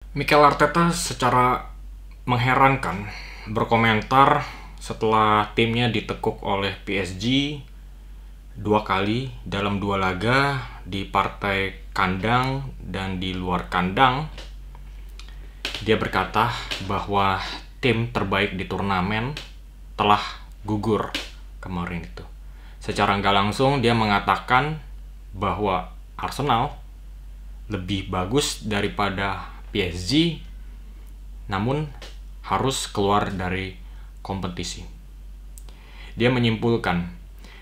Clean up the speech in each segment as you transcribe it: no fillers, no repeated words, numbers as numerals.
Mikel Arteta secara mengherankan berkomentar setelah timnya ditekuk oleh PSG dua kali dalam dua laga di partai kandang dan di luar kandang. Dia berkata bahwa tim terbaik di turnamen telah gugur kemarin itu. Secara nggak langsung dia mengatakan bahwa Arsenal lebih bagus daripada PSG, namun harus keluar dari kompetisi. Dia menyimpulkan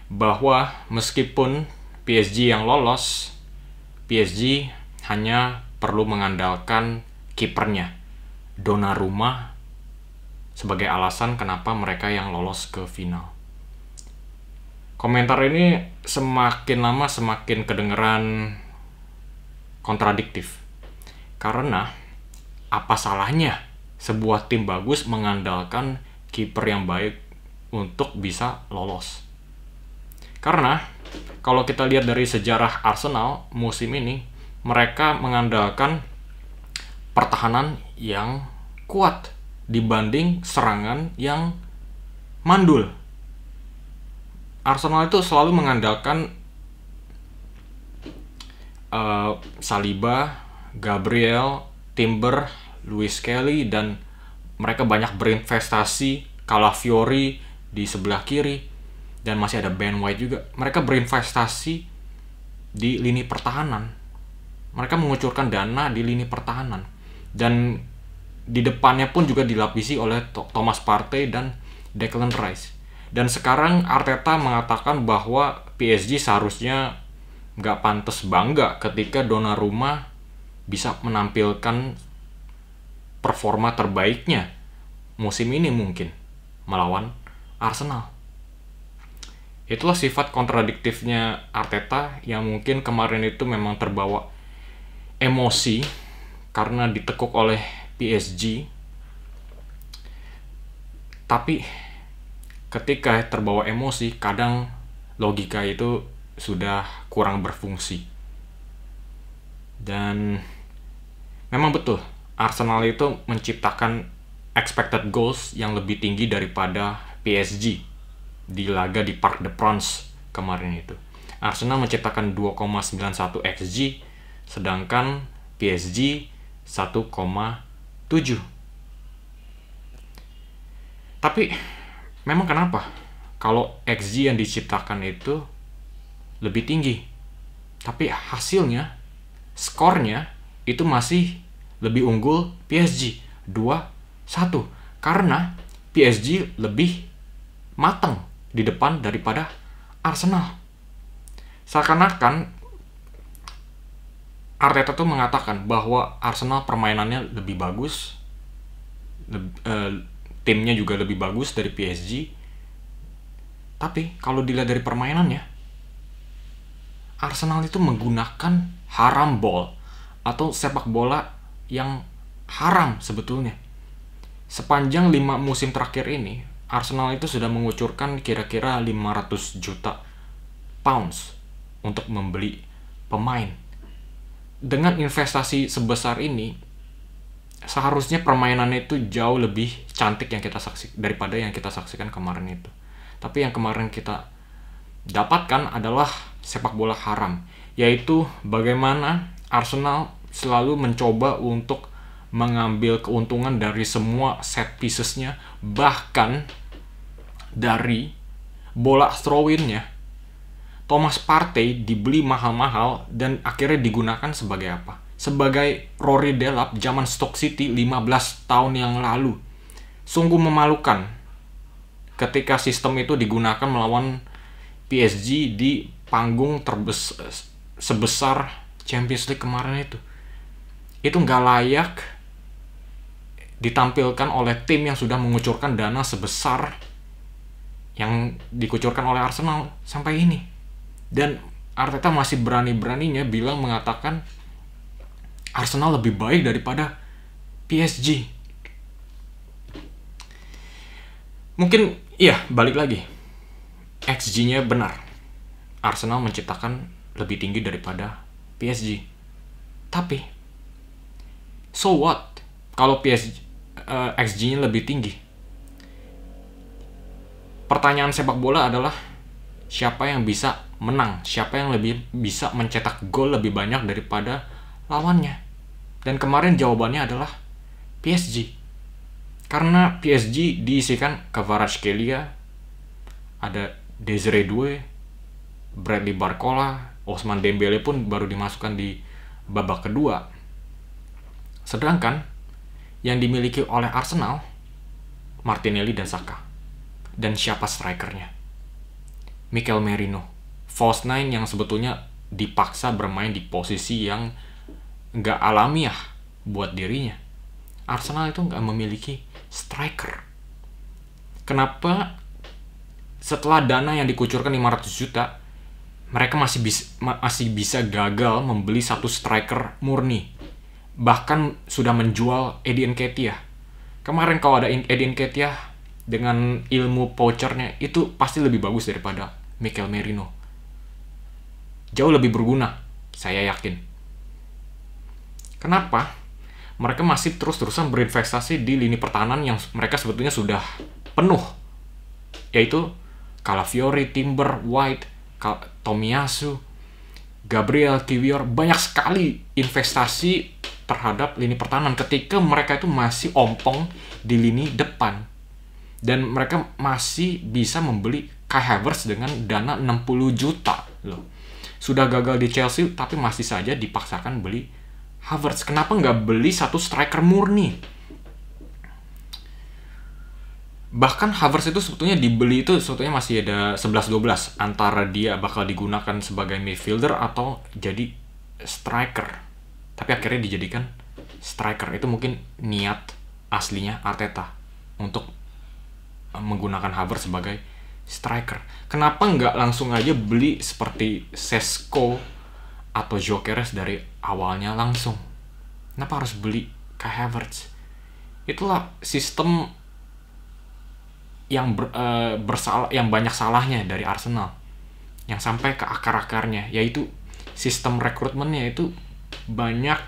bahwa meskipun PSG yang lolos, PSG hanya perlu mengandalkan kipernya, Donnarumma, sebagai alasan kenapa mereka yang lolos ke final. Komentar ini semakin lama semakin kedengeran kontradiktif. Karena apa salahnya sebuah tim bagus mengandalkan kiper yang baik untuk bisa lolos? Karena kalau kita lihat dari sejarah Arsenal musim ini, mereka mengandalkan pertahanan yang kuat dibanding serangan yang mandul. Arsenal itu selalu mengandalkan Saliba, Gabriel, Timber, Luis Kelly, dan mereka banyak berinvestasi. Calafiori di sebelah kiri, dan masih ada Ben White juga. Mereka berinvestasi di lini pertahanan. Mereka mengucurkan dana di lini pertahanan, dan di depannya pun juga dilapisi oleh Thomas Partey dan Declan Rice. Dan sekarang Arteta mengatakan bahwa PSG seharusnya nggak pantas bangga ketika Donnarumma bisa menampilkan performa terbaiknya musim ini mungkin melawan Arsenal. Itulah sifat kontradiktifnya Arteta yang mungkin kemarin itu memang terbawa emosi karena ditekuk oleh PSG. Tapi ketika terbawa emosi, kadang logika itu sudah kurang berfungsi. Dan memang betul, Arsenal itu menciptakan expected goals yang lebih tinggi daripada PSG di laga di Parc des Princes kemarin itu. Arsenal menciptakan 2,91 XG, sedangkan PSG 1,7. Tapi memang kenapa kalau XG yang diciptakan itu lebih tinggi, tapi hasilnya, skornya itu masih lebih unggul PSG 2-1, karena PSG lebih matang di depan daripada Arsenal. Seakan-akan Arteta tuh mengatakan bahwa Arsenal permainannya lebih bagus, timnya juga lebih bagus dari PSG. Tapi kalau dilihat dari permainannya, Arsenal itu menggunakan haram ball atau sepak bola yang haram sebetulnya. Sepanjang 5 musim terakhir ini, Arsenal itu sudah mengucurkan kira-kira 500 juta pounds untuk membeli pemain. Dengan investasi sebesar ini, seharusnya permainannya itu jauh lebih cantik daripada yang kita saksikan kemarin itu. Tapi yang kemarin kita dapatkan adalah sepak bola haram, yaitu bagaimana Arsenal selalu mencoba untuk mengambil keuntungan dari semua set piecesnya, bahkan dari bola throw-innya. Thomas Partey dibeli mahal-mahal dan akhirnya digunakan sebagai apa? Sebagai Rory Delap zaman Stoke City 15 tahun yang lalu. Sungguh memalukan ketika sistem itu digunakan melawan PSG di panggung sebesar Champions League kemarin itu. Itu nggak layak ditampilkan oleh tim yang sudah mengucurkan dana sebesar yang dikucurkan oleh Arsenal sampai ini. Dan Arteta masih berani-beraninya mengatakan Arsenal lebih baik daripada PSG. Mungkin iya, balik lagi, XG-nya benar, Arsenal menciptakan lebih tinggi daripada PSG. Tapi so what? kalau PSG XG-nya lebih tinggi. Pertanyaan sepak bola adalah siapa yang bisa menang, siapa yang lebih bisa mencetak gol lebih banyak daripada lawannya. Dan kemarin jawabannya adalah PSG. Karena PSG diisikan Kvaratskhelia, ada Desiree Doué, Bradley Barcola, Ousmane Dembele pun baru dimasukkan di babak kedua. Sedangkan yang dimiliki oleh Arsenal, Martinelli dan Saka. Dan siapa strikernya? Mikel Merino, false nine yang sebetulnya dipaksa bermain di posisi yang nggak alamiah buat dirinya. Arsenal itu nggak memiliki striker. Kenapa setelah dana yang dikucurkan 500 juta, mereka masih bisa gagal membeli satu striker murni? Bahkan sudah menjual Eddie Nketiah. Kemarin kalau ada Eddie Nketiah dengan ilmu poachernya, itu pasti lebih bagus daripada Mikel Merino. Jauh lebih berguna, saya yakin. Kenapa? Mereka masih terus-terusan berinvestasi di lini pertahanan yang mereka sebetulnya sudah penuh. Yaitu Calafiori, Timber, White, Tomiyasu, Gabriel, Kiwior. Banyak sekali investasi terhadap lini pertahanan ketika mereka itu masih ompong di lini depan. Dan mereka masih bisa membeli Kai Havertz dengan dana 60 juta loh. Sudah gagal di Chelsea tapi masih saja dipaksakan beli Havertz. Kenapa nggak beli satu striker murni? Bahkan Havertz itu sebetulnya dibeli itu sebetulnya masih ada 11-12 antara dia bakal digunakan sebagai midfielder atau jadi striker. Tapi akhirnya dijadikan striker. Itu mungkin niat aslinya Arteta untuk menggunakan Havertz sebagai striker. Kenapa nggak langsung aja beli seperti Sesko atau Gyökeres dari awalnya langsung? Kenapa harus beli Kai Havertz? Itulah sistem yang yang banyak salahnya dari Arsenal, yang sampai ke akar-akarnya, yaitu sistem rekrutmennya itu banyak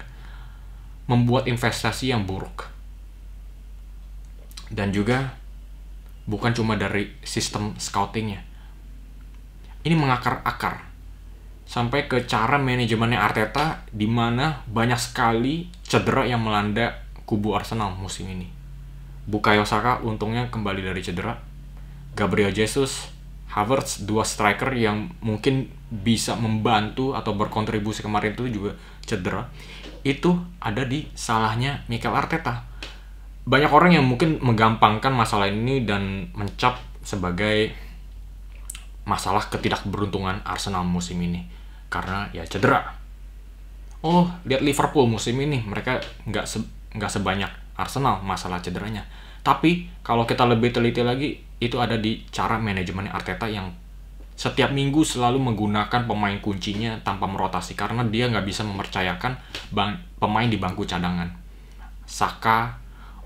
membuat investasi yang buruk. Dan juga bukan cuma dari sistem scoutingnya. Ini mengakar-akar sampai ke cara manajemennya Arteta, di mana banyak sekali cedera yang melanda kubu Arsenal musim ini. Bukayo Saka untungnya kembali dari cedera. Gabriel Jesus, Havertz, dua striker yang mungkin bisa membantu atau berkontribusi kemarin itu juga cedera. Itu ada di salahnya Mikel Arteta. Banyak orang yang mungkin menggampangkan masalah ini dan mencap sebagai masalah ketidakberuntungan Arsenal musim ini karena ya cedera. Oh, lihat Liverpool musim ini, mereka nggak sebanyak Arsenal masalah cederanya. Tapi kalau kita lebih teliti lagi, itu ada di cara manajemen Arteta yang setiap minggu selalu menggunakan pemain kuncinya tanpa merotasi karena dia nggak bisa mempercayakan pemain di bangku cadangan. Saka,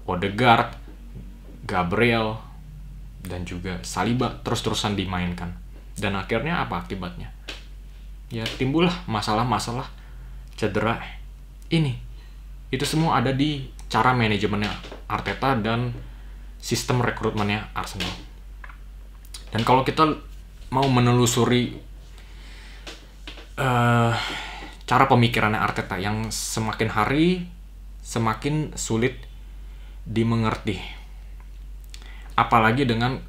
Odegaard, Gabriel, dan juga Saliba terus-terusan dimainkan. Dan akhirnya apa akibatnya? Ya timbullah masalah-masalah cedera ini. Itu semua ada di cara manajemennya Arteta dan sistem rekrutmennya Arsenal. Dan kalau kita mau menelusuri cara pemikirannya Arteta yang semakin hari semakin sulit dimengerti. Apalagi dengan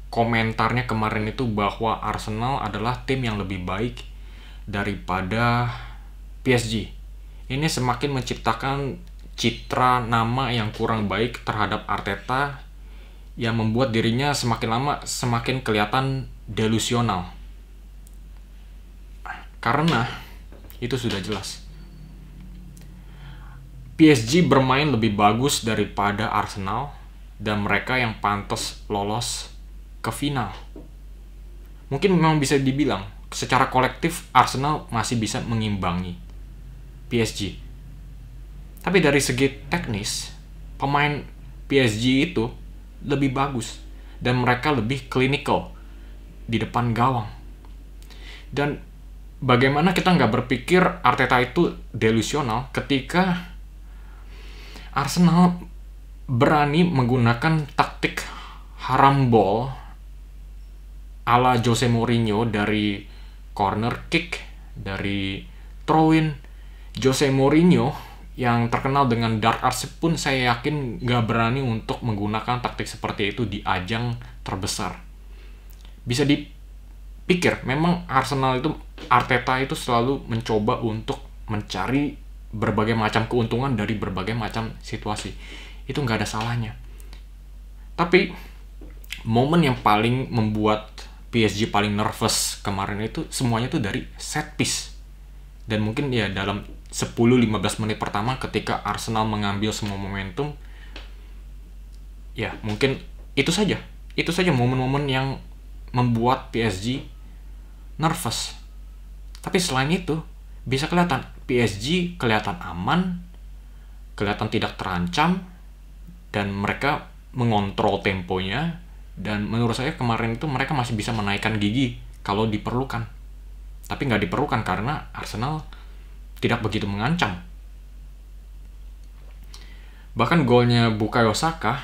komentarnya kemarin itu bahwa Arsenal adalah tim yang lebih baik daripada PSG. Ini semakin menciptakan citra nama yang kurang baik terhadap Arteta yang membuat dirinya semakin lama semakin kelihatan delusional. Karena itu sudah jelas. PSG bermain lebih bagus daripada Arsenal dan mereka yang pantas lolos ke final. Mungkin memang bisa dibilang secara kolektif Arsenal masih bisa mengimbangi PSG. Tapi dari segi teknis, pemain PSG itu lebih bagus dan mereka lebih klinikal di depan gawang. Dan bagaimana kita nggak berpikir Arteta itu delusional ketika Arsenal berani menggunakan taktik harambol ala Jose Mourinho dari corner kick, dari throw-in. Jose Mourinho yang terkenal dengan dark arts pun saya yakin gak berani untuk menggunakan taktik seperti itu di ajang terbesar. Bisa dipikir, memang Arsenal itu, Arteta itu selalu mencoba untuk mencari berbagai macam keuntungan dari berbagai macam situasi. Itu gak ada salahnya. Tapi momen yang paling membuat PSG paling nervous kemarin itu semuanya tuh dari set piece. Dan mungkin ya dalam 10-15 menit pertama ketika Arsenal mengambil semua momentum, ya mungkin itu saja momen-momen yang membuat PSG nervous. Tapi selain itu bisa kelihatan PSG kelihatan aman, kelihatan tidak terancam, dan mereka mengontrol temponya. Dan menurut saya kemarin itu mereka masih bisa menaikkan gigi kalau diperlukan. Tapi nggak diperlukan karena Arsenal tidak begitu mengancam. Bahkan golnya Bukayo Saka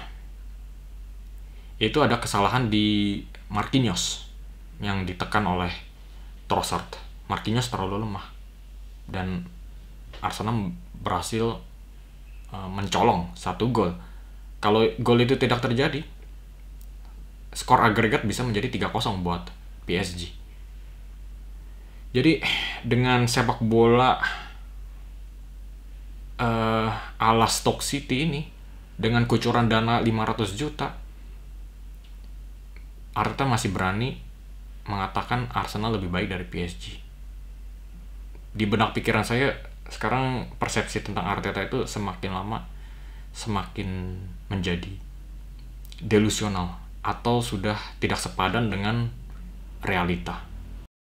itu ada kesalahan di Marquinhos yang ditekan oleh Trossard. Marquinhos terlalu lemah dan Arsenal berhasil mencolong 1 gol. Kalau gol itu tidak terjadi, skor agregat bisa menjadi 3-0 buat PSG. Jadi dengan sepak bola ala Stoke City ini, dengan kucuran dana 500 juta, Arteta masih berani mengatakan Arsenal lebih baik dari PSG. Di benak pikiran saya sekarang persepsi tentang Arteta itu semakin lama semakin menjadi delusional atau sudah tidak sepadan dengan realita.